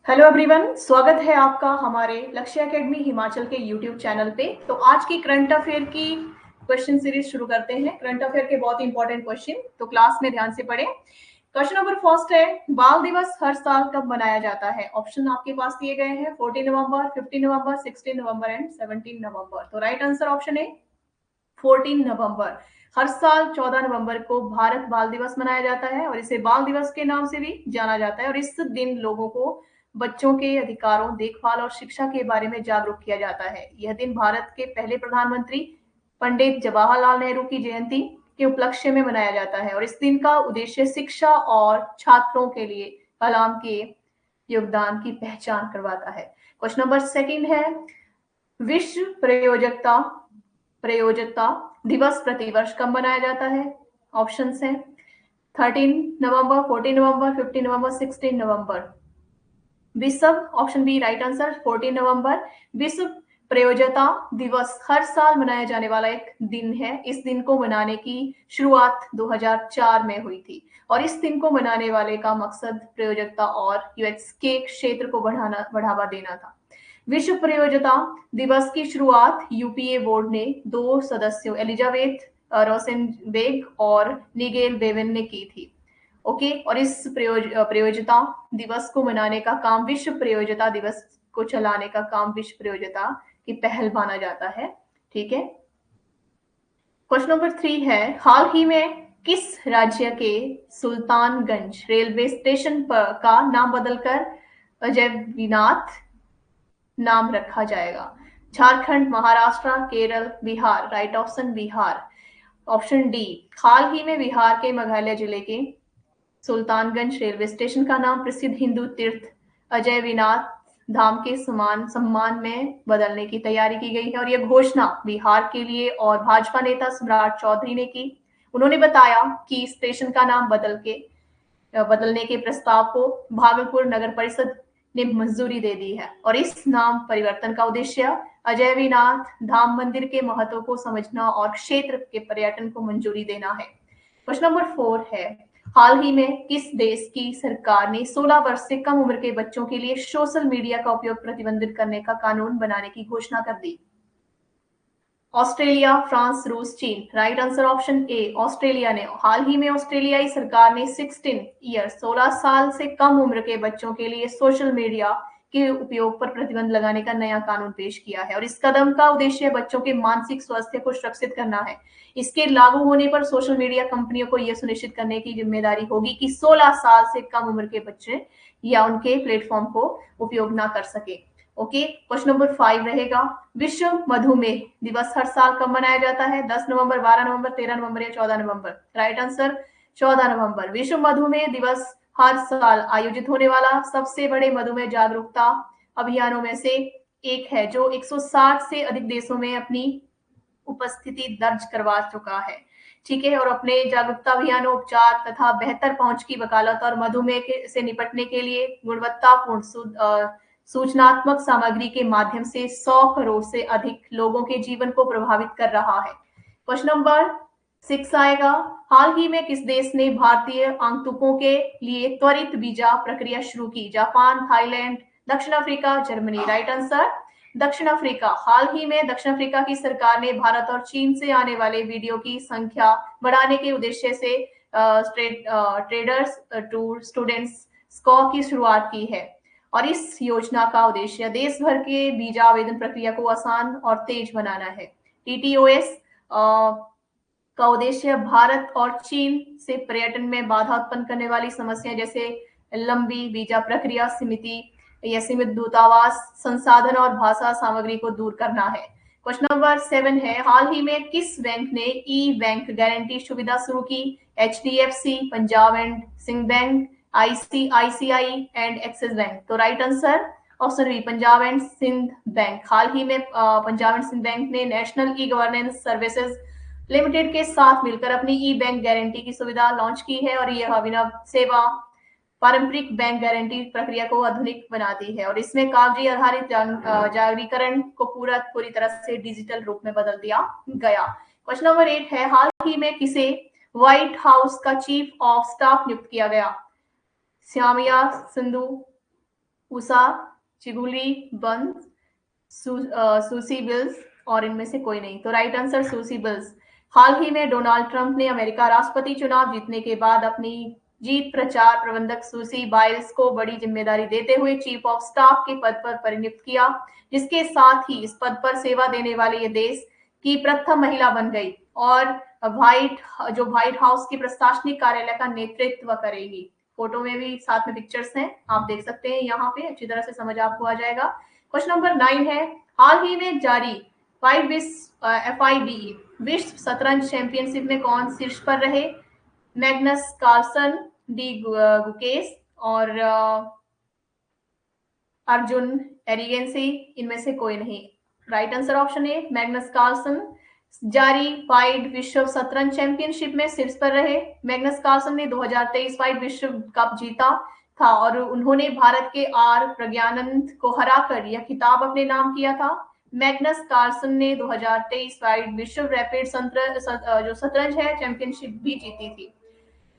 Hello everyone, स्वागत है आपका हमारे लक्ष्य एकेडमी हिमाचल के यूट्यूब चैनल पे। तो आज की करंट अफेयर की क्वेश्चन सीरीज शुरू करते हैं। करंट अफेयर के बहुत इंपॉर्टेंट क्वेश्चन, तो क्लास में ध्यान से पढ़ें। क्वेश्चन नंबर फर्स्ट है, बाल दिवस हर साल कब मनाया जाता है? ऑप्शन आपके पास दिए गए हैं 14 नवंबर, 15 नवंबर, 16 नवंबर एंड 17 नवंबर। तो राइट आंसर ऑप्शन है 14 नवंबर। हर साल 14 नवंबर को भारत बाल दिवस मनाया जाता है और इसे बाल दिवस के नाम से भी जाना जाता है। और इस दिन लोगों को बच्चों के अधिकारों, देखभाल और शिक्षा के बारे में जागरूक किया जाता है। यह दिन भारत के पहले प्रधानमंत्री पंडित जवाहरलाल नेहरू की जयंती के उपलक्ष्य में मनाया जाता है और इस दिन का उद्देश्य शिक्षा और छात्रों के लिए कलाम के योगदान की पहचान करवाता है। क्वेश्चन नंबर सेकंड है, विश्व प्रयोजकता दिवस प्रतिवर्ष कब मनाया जाता है? ऑप्शंस हैं 13 नवंबर, 14 नवंबर, 15 नवंबर, 16 नवंबर। विश्व, ऑप्शन बी राइट आंसर, 14 नवंबर। विश्व प्रयोजकता दिवस हर साल मनाया जाने वाला एक दिन है। इस दिन को मनाने की शुरुआत 2004 में हुई थी और इस दिन को मनाने वाले का मकसद प्रयोजकता और यूएक्स के क्षेत्र को बढ़ावा देना था। विश्व प्रयोजकता दिवस की शुरुआत यूपीए बोर्ड ने 2 सदस्यों एलिजाबेथ रोसेनबेग और निगेल बेवन ने की थी। ओके, और इस प्रयोजकता दिवस को मनाने का काम, विश्व प्रयोजकता दिवस को चलाने का काम विश्व प्रयोजकता की पहल माना जाता है। ठीक है। क्वेश्चन नंबर 3 है, हाल ही में किस राज्य के सुल्तानगंज रेलवे स्टेशन पर का नाम बदलकर अजयवीनाथ नाम रखा जाएगा? Jharkhand, Maharashtra, Kerala, Bihar. Right option Bihar, option D. हाल ही में बिहार के मेघालय जिले के सुल्तानगंज रेलवे स्टेशन का नाम प्रसिद्ध हिंदू तीर्थ अजयवीनाथ धाम के सम्मान में बदलने की तैयारी की गई है और यह घोषणा बिहार के लिए और भाजपा नेता सम्राट चौधरी ने की। उन्होंने बताया कि स्टेशन का नाम बदलने के प्रस्ताव को भागलपुर नगर परिषद ने मंजूरी दे दी है और इस नाम परिवर्तन का उद्देश्य अजयवीनाथ धाम मंदिर के महत्व को समझना और क्षेत्र के पर्यटन को मंजूरी देना है। क्वेश्चन नंबर 4 है, हाल ही में किस देश की सरकार ने 16 वर्ष से कम उम्र के बच्चों के लिए सोशल मीडिया का उपयोग प्रतिबंधित करने का कानून बनाने की घोषणा कर दी? ऑस्ट्रेलिया, फ्रांस, रूस, चीन। राइट आंसर ऑप्शन ए, ऑस्ट्रेलिया ने। हाल ही में ऑस्ट्रेलियाई सरकार ने 16 साल से कम उम्र के बच्चों के लिए सोशल मीडिया के उपयोग पर प्रतिबंध लगाने का नया कानून पेश किया है और इस कदम का उद्देश्य बच्चों के मानसिक स्वास्थ्य को सुरक्षित करना है। इसके लागू होने पर सोशल मीडिया कंपनियों को यह सुनिश्चित करने की जिम्मेदारी होगी कि 16 साल से कम उम्र के बच्चे या उनके प्लेटफॉर्म को उपयोग ना कर सके। ओके, क्वेश्चन नंबर 5 रहेगा, विश्व मधुमेह दिवस हर साल कब मनाया जाता है? 10 नवंबर, 12 नवंबर, 13 नवंबर या 14 नवंबर? राइट आंसर 14 नवंबर। विश्व मधुमेह दिवस हर साल आयोजित होने वाला सबसे बड़े मधुमेह जागरूकता अभियानों में से एक है जो 160 से अधिक देशों में अपनी उपस्थिति दर्ज करवा चुका है। ठीक है, और अपने जागरूकता अभियानों, उपचार तथा बेहतर पहुंच की वकालत और मधुमेह से निपटने के लिए गुणवत्तापूर्ण सूचनात्मक सामग्री के माध्यम से 100 करोड़ से अधिक लोगों के जीवन को प्रभावित कर रहा है। क्वेश्चन नंबर 6 आएगा, हाल ही में किस देश ने भारतीय आगंतुकों के लिए त्वरित वीजा प्रक्रिया शुरू की? जापान, थाईलैंड, दक्षिण अफ्रीका, जर्मनी। राइट आंसर दक्षिण अफ्रीका। हाल ही में दक्षिण अफ्रीका की सरकार ने भारत और चीन से आने वाले वीडियो की संख्या बढ़ाने के उद्देश्य से ट्रेडर्स टू स्टूडेंट्स स्कॉ की शुरुआत की है और इस योजना का उद्देश्य देश भर के वीजा आवेदन प्रक्रिया को आसान और तेज बनाना है। टीटीओएस का उद्देश्य भारत और चीन से पर्यटन में बाधा उत्पन्न करने वाली समस्याएं जैसे लंबी वीजा प्रक्रिया, सीमित दूतावास संसाधन और भाषा सामग्री को दूर करना है। क्वेश्चन नंबर 7 है, हाल ही में किस बैंक ने ई बैंक गारंटी सुविधा शुरू की? HDFC, Punjab and Sind bank, ICICI and Axis bank. तो right answer option B, Punjab and Sind bank. हाल ही में पंजाब एंड सिंध बैंक ने national e governance services limited के साथ मिलकर अपनी ई बैंक गारंटी की सुविधा लॉन्च की है और यह अभिनव सेवा पारंपरिक बैंक गारंटी प्रक्रिया को आधुनिक बनाती है और इसमें कागजी आधारित जागरीकरण को पूरी तरह से डिजिटल रूप में बदल दिया गया। क्वेश्चन नंबर 8 है, हाल ही में किसे व्हाइट हाउस का चीफ ऑफ स्टाफ नियुक्त किया गया? श्यामिया संधू, उषा, चिगुली, बंस, सूसी बिल्स और इनमें से कोई नहीं। तो राइट आंसर सूसी बिल्स। हाल ही में डोनाल्ड ट्रंप ने अमेरिका राष्ट्रपति चुनाव जीतने के बाद अपनी जीत प्रचार प्रबंधक सूसी बाइल्स को बड़ी जिम्मेदारी देते हुए चीफ ऑफ स्टाफ के पद पर परिनियुक्त किया, जिसके साथ ही इस पद पर सेवा देने वाले ये देश की प्रथम महिला बन गई और व्हाइट हाउस की प्रशासनिक कार्यालय का नेतृत्व करेगी। फोटो में भी साथ में पिक्चर्स हैं, आप देख सकते हैं यहाँ पे, अच्छी तरह से समझ आपको आ जाएगा। क्वेश्चन नंबर 9 है, हाल ही में जारी FIDE विश्व शतरंज चैंपियनशिप में कौन शीर्ष पर रहे? मैग्नस कार्लसन, डी गुकेश और अर्जुन एरिगेंसी, इनमें से कोई नहीं। Right answer option A Magnus Carlsen जारी वाइड विश्व शतरंज चैंपियनशिप में शीर्ष पर रहे। मैग्नस कार्लसन ने 2023 वाइड विश्व कप जीता था और उन्होंने भारत के आर प्रज्ञानंद को हराकर यह खिताब अपने नाम किया था। मैग्नस कार्लसन ने 2023 वाइड विश्व रैपिड जो शतरंज है चैंपियनशिप भी जीती थी।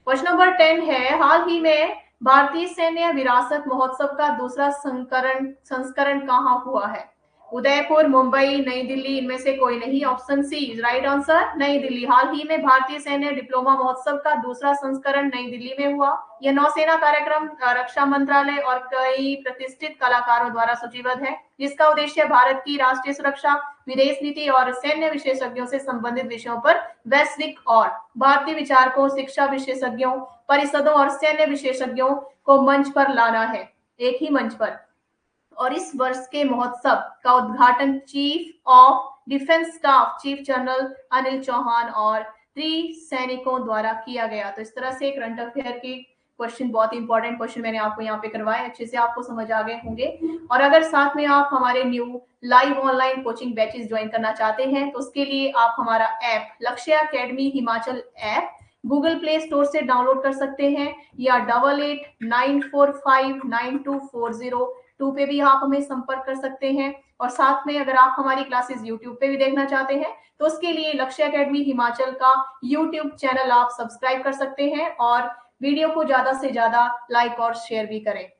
क्वेश्चन नंबर 10 है, हाल ही में भारतीय सैन्य विरासत महोत्सव का दूसरा संस्करण कहाँ हुआ है? उदयपुर, मुंबई, नई दिल्ली, इनमें से कोई नहीं। ऑप्शन सी राइट आंसर नई दिल्ली। हाल ही में भारतीय सैन्य डिप्लोमा महोत्सव का दूसरा संस्करण नई दिल्ली में हुआ। यह नौसेना कार्यक्रम, रक्षा मंत्रालय और कई प्रतिष्ठित कलाकारों द्वारा सूचीबद्ध है, जिसका उद्देश्य भारत की राष्ट्रीय सुरक्षा, विदेश नीति और सैन्य विशेषज्ञों से संबंधित विषयों पर वैश्विक और भारतीय विचारकों, शिक्षा विशेषज्ञों, परिषदों और सैन्य विशेषज्ञों को मंच पर लाना है, एक ही मंच पर। और इस वर्ष के महोत्सव का उद्घाटन chief of defence staff chief general Anil Chauhan और 3 सैनिकों द्वारा किया गया। तो इस तरह से करंट अफेयर के क्वेश्चन, बहुत इंपॉर्टेंट क्वेश्चन मैंने आपको यहाँ पे करवाए, अच्छे से आपको समझ आ गए होंगे। और अगर साथ में आप हमारे new live online coaching batches join करना चाहते हैं तो उसके लिए आप हमारा ऐप लक्ष्य academy Himachal app Google play store से डाउनलोड कर सकते हैं, या 8894592402 पे भी आप हमें संपर्क कर सकते हैं। और साथ में अगर आप हमारी क्लासेस यूट्यूब पे भी देखना चाहते हैं तो उसके लिए लक्ष्य एकेडमी हिमाचल का यूट्यूब चैनल आप सब्सक्राइब कर सकते हैं और वीडियो को ज्यादा से ज्यादा लाइक और शेयर भी करें।